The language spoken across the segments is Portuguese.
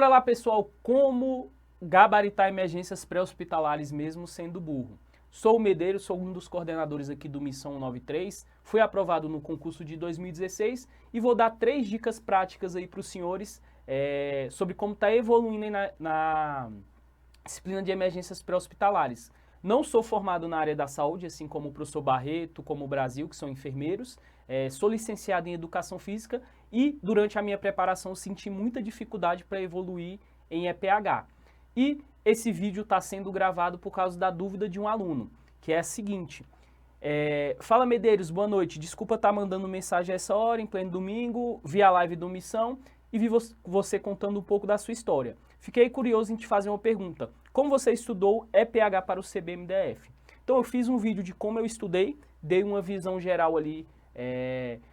bora lá, pessoal, como gabaritar emergências pré-hospitalares mesmo sendo burro. Sou o Medeiros, sou um dos coordenadores aqui do Missão 93, fui aprovado no concurso de 2016 e vou dar 3 dicas práticas aí para os senhores sobre como está evoluindo na disciplina de emergências pré-hospitalares. Não sou formado na área da saúde, assim como o professor Barreto, como o Brasil, que são enfermeiros. Sou licenciado em Educação Física e, durante a minha preparação, senti muita dificuldade para evoluir em EPH. E esse vídeo está sendo gravado por causa da dúvida de um aluno, que é a seguinte. Fala, Medeiros, boa noite. Desculpa estar mandando mensagem a essa hora, em pleno domingo, vi a live do Missão e vi você contando um pouco da sua história. Fiquei curioso em te fazer uma pergunta. Como você estudou EPH para o CBMDF? Então eu fiz um vídeo de como eu estudei, dei uma visão geral ali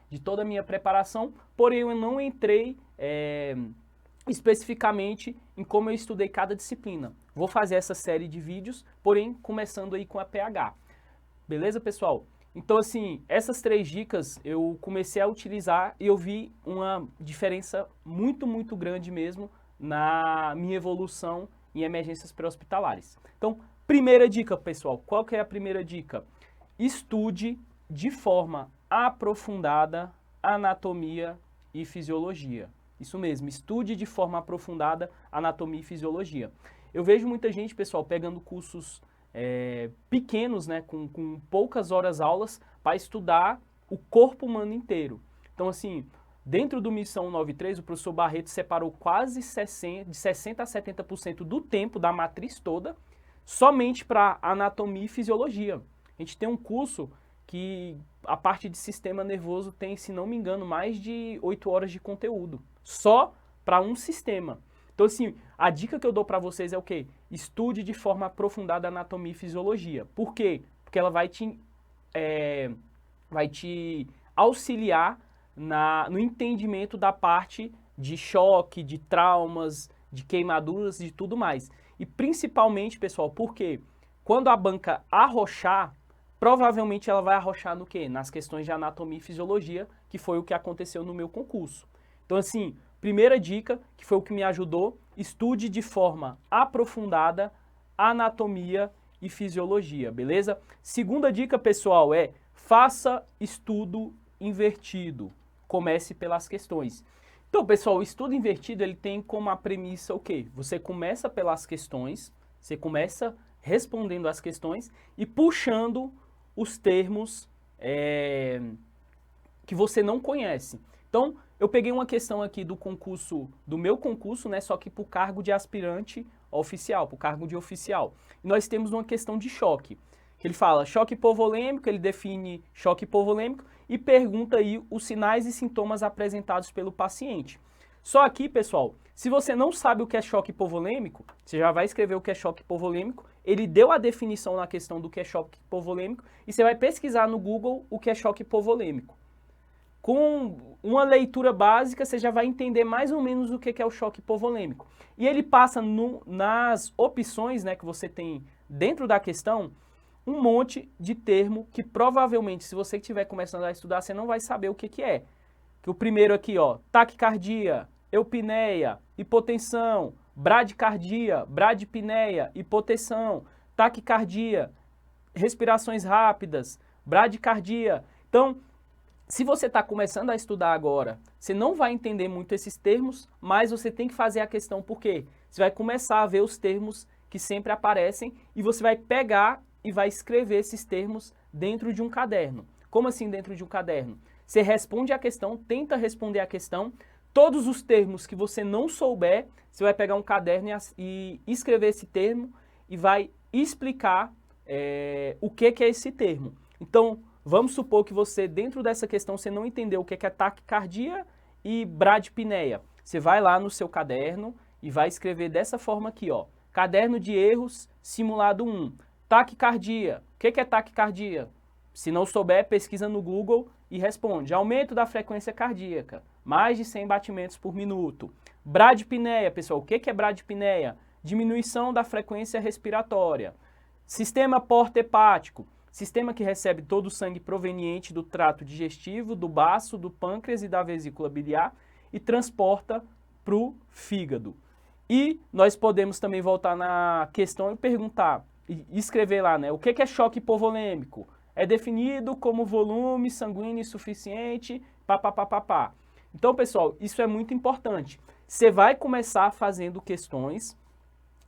de toda a minha preparação, porém eu não entrei especificamente em como eu estudei cada disciplina. Vou fazer essa série de vídeos, porém começando aí com a EPH. Beleza, pessoal? Então, assim, essas 3 dicas eu comecei a utilizar e eu vi uma diferença muito grande mesmo na minha evolução em emergências pré-hospitalares. Então, primeira dica, pessoal, qual que é a primeira dica? Estude de forma aprofundada anatomia e fisiologia. Isso mesmo, estude de forma aprofundada anatomia e fisiologia. Eu vejo muita gente, pessoal, pegando cursos pequenos, né, com poucas horas aulas, para estudar o corpo humano inteiro. Então, assim, dentro do Missão 93, o professor Barreto separou quase de 60% a 70% do tempo da matriz toda somente para anatomia e fisiologia. A gente tem um curso que a parte de sistema nervoso tem, se não me engano, mais de 8 horas de conteúdo, só para um sistema. Então, assim, a dica que eu dou para vocês é o quê? Estude de forma aprofundada anatomia e fisiologia. Por quê? Porque ela vai te auxiliar no entendimento da parte de choque, de traumas, de queimaduras, de tudo mais. E principalmente, pessoal, porque quando a banca arrochar, provavelmente ela vai arrochar no quê? Nas questões de anatomia e fisiologia, que foi o que aconteceu no meu concurso. Então, assim, primeira dica, que foi o que me ajudou, estude de forma aprofundada anatomia e fisiologia, beleza? Segunda dica, pessoal, faça estudo invertido. Comece pelas questões. Então, pessoal, o estudo invertido, ele tem como a premissa o quê? Você começa pelas questões, você começa respondendo as questões e puxando os termos que você não conhece. Então, eu peguei uma questão aqui do meu concurso, né, só que para o cargo de aspirante oficial, para o cargo de oficial. E nós temos uma questão de choque, que ele fala choque hipovolêmico, ele define choque hipovolêmico e pergunta aí os sinais e sintomas apresentados pelo paciente. Só aqui, pessoal, se você não sabe o que é choque hipovolêmico, você já vai escrever o que é choque hipovolêmico, ele deu a definição na questão do que é choque hipovolêmico e você vai pesquisar no Google o que é choque hipovolêmico. Com uma leitura básica, você já vai entender mais ou menos o que é o choque hipovolêmico. E ele passa nas opções, né, que você tem dentro da questão, um monte de termo que provavelmente, se você estiver começando a estudar, você não vai saber o que é. Que o primeiro aqui, ó, taquicardia, eupneia, hipotensão, bradicardia, bradipneia, hipotensão, taquicardia, respirações rápidas, bradicardia. Então, se você está começando a estudar agora, você não vai entender muito esses termos, mas você tem que fazer a questão por quê? Você vai começar a ver os termos que sempre aparecem e você vai pegar e vai escrever esses termos dentro de um caderno. Como assim dentro de um caderno? Você responde a questão, tenta responder a questão, todos os termos que você não souber, você vai pegar um caderno e escrever esse termo e vai explicar o que é esse termo. Então, vamos supor que você, dentro dessa questão, você não entendeu o que é taquicardia e bradipneia. Você vai lá no seu caderno e vai escrever dessa forma aqui, ó. Caderno de erros, simulado 1. Taquicardia. O que é taquicardia? Se não souber, pesquisa no Google e responde. Aumento da frequência cardíaca, mais de 100 batimentos por minuto. Bradipneia, pessoal, o que é bradipneia? Diminuição da frequência respiratória. Sistema porta-hepático. Sistema que recebe todo o sangue proveniente do trato digestivo, do baço, do pâncreas e da vesícula biliar e transporta para o fígado. E nós podemos também voltar na questão e perguntar, e escrever lá, né? O que é choque hipovolêmico? É definido como volume sanguíneo insuficiente, papapá. Então, pessoal, isso é muito importante. Você vai começar fazendo questões,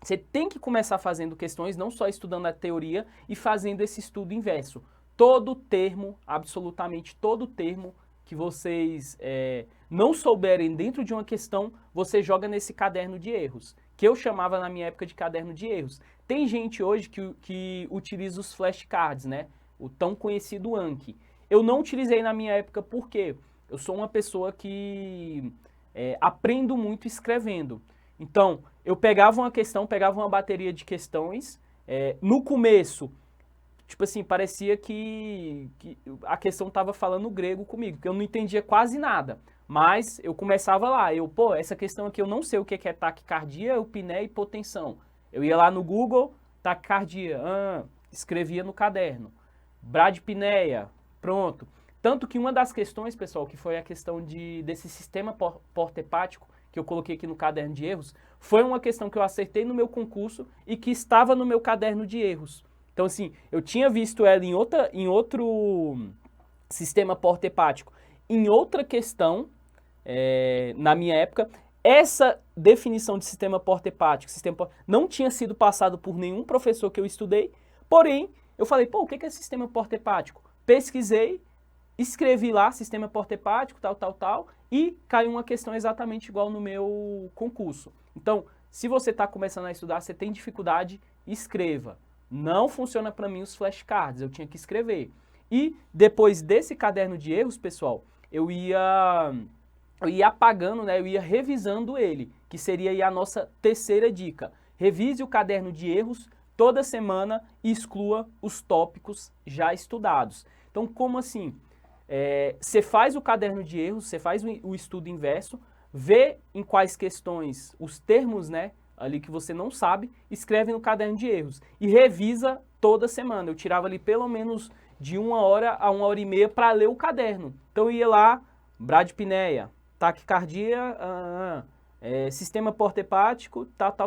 você tem que começar fazendo questões, não só estudando a teoria e fazendo esse estudo inverso. Todo termo, absolutamente todo termo que vocês não souberem dentro de uma questão, você joga nesse caderno de erros, que eu chamava na minha época de caderno de erros. Tem gente hoje que utiliza os flashcards, né? O tão conhecido Anki. Eu não utilizei na minha época porque eu sou uma pessoa que aprendo muito escrevendo. Então, eu pegava uma questão, pegava uma bateria de questões, no começo, tipo assim, parecia que a questão estava falando grego comigo, porque eu não entendia quase nada. Mas eu começava lá, essa questão aqui eu não sei o que é taquicardia, eupneia e hipotensão. Eu ia lá no Google, taquicardia, escrevia no caderno. Bradipneia, pronto. Tanto que uma das questões, pessoal, que foi a questão desse sistema porta-hepático, que eu coloquei aqui no caderno de erros, foi uma questão que eu acertei no meu concurso e que estava no meu caderno de erros. Então, assim, eu tinha visto ela em outro sistema porta-hepático, em outra questão, na minha época. Essa definição de sistema porta-hepático, não tinha sido passado por nenhum professor que eu estudei, porém, eu falei, o que é sistema porta-hepático? Pesquisei, escrevi lá, sistema porta-hepático, tal, e caiu uma questão exatamente igual no meu concurso. Então, se você está começando a estudar, você tem dificuldade, escreva. Não funciona para mim os flashcards, eu tinha que escrever. E depois desse caderno de erros, pessoal, eu ia apagando, né? Eu ia revisando ele, que seria aí a nossa terceira dica. Revise o caderno de erros toda semana e exclua os tópicos já estudados. Então, como assim? Você faz o caderno de erros, você faz o estudo inverso, vê em quais questões os termos, né, ali que você não sabe, escreve no caderno de erros e revisa toda semana. Eu tirava ali pelo menos de 1 hora a 1 hora e meia para ler o caderno. Então eu ia lá, bradipneia, taquicardia, sistema porta-hepático,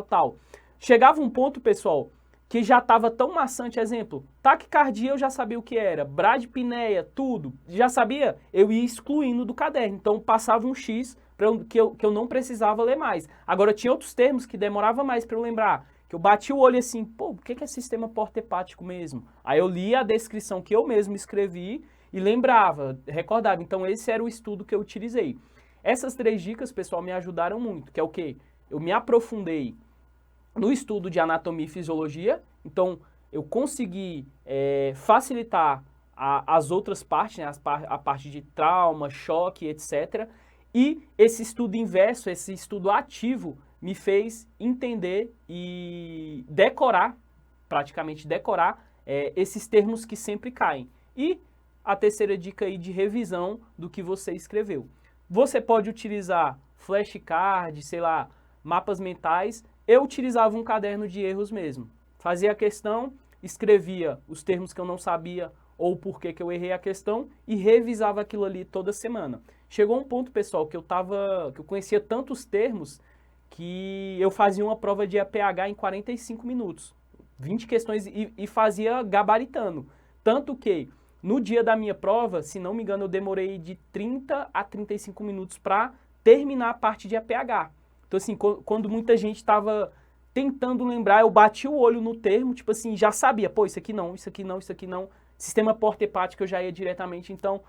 tal. Chegava um ponto, pessoal, que já estava tão maçante, exemplo, taquicardia eu já sabia o que era, bradipneia, tudo, já sabia, eu ia excluindo do caderno, então passava um X que eu não precisava ler mais. Agora tinha outros termos que demorava mais para eu lembrar, que eu bati o olho assim, o que é sistema porta-hepático mesmo? Aí eu lia a descrição que eu mesmo escrevi e lembrava, recordava, então esse era o estudo que eu utilizei. Essas 3 dicas, pessoal, me ajudaram muito, que é o quê? Eu me aprofundei no estudo de anatomia e fisiologia, então eu consegui facilitar as outras partes, né, a parte de trauma, choque, etc. E esse estudo inverso, esse estudo ativo, me fez entender e decorar, praticamente decorar, esses termos que sempre caem. E a terceira dica aí de revisão do que você escreveu. Você pode utilizar flashcard, sei lá, mapas mentais. Eu utilizava um caderno de erros mesmo. Fazia a questão, escrevia os termos que eu não sabia ou por que eu errei a questão e revisava aquilo ali toda semana. Chegou um ponto, pessoal, que eu conhecia tantos termos que eu fazia uma prova de APH em 45 minutos. 20 questões e fazia gabaritando. Tanto que no dia da minha prova, se não me engano, eu demorei de 30 a 35 minutos para terminar a parte de APH. Então, assim, quando muita gente estava tentando lembrar, eu bati o olho no termo, tipo assim, já sabia, isso aqui não, isso aqui não, isso aqui não. Sistema porta-hepático eu já ia diretamente, então,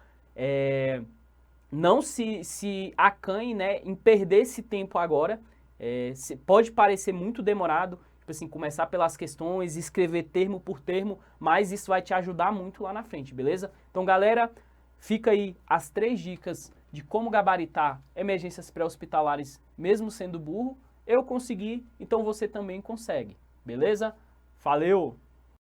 não se acanhe, né, em perder esse tempo agora. Pode parecer muito demorado, tipo assim, começar pelas questões, escrever termo por termo, mas isso vai te ajudar muito lá na frente, beleza? Então, galera, fica aí as 3 dicas de como gabaritar emergências pré-hospitalares mesmo sendo burro. Eu consegui, então você também consegue, beleza? Valeu!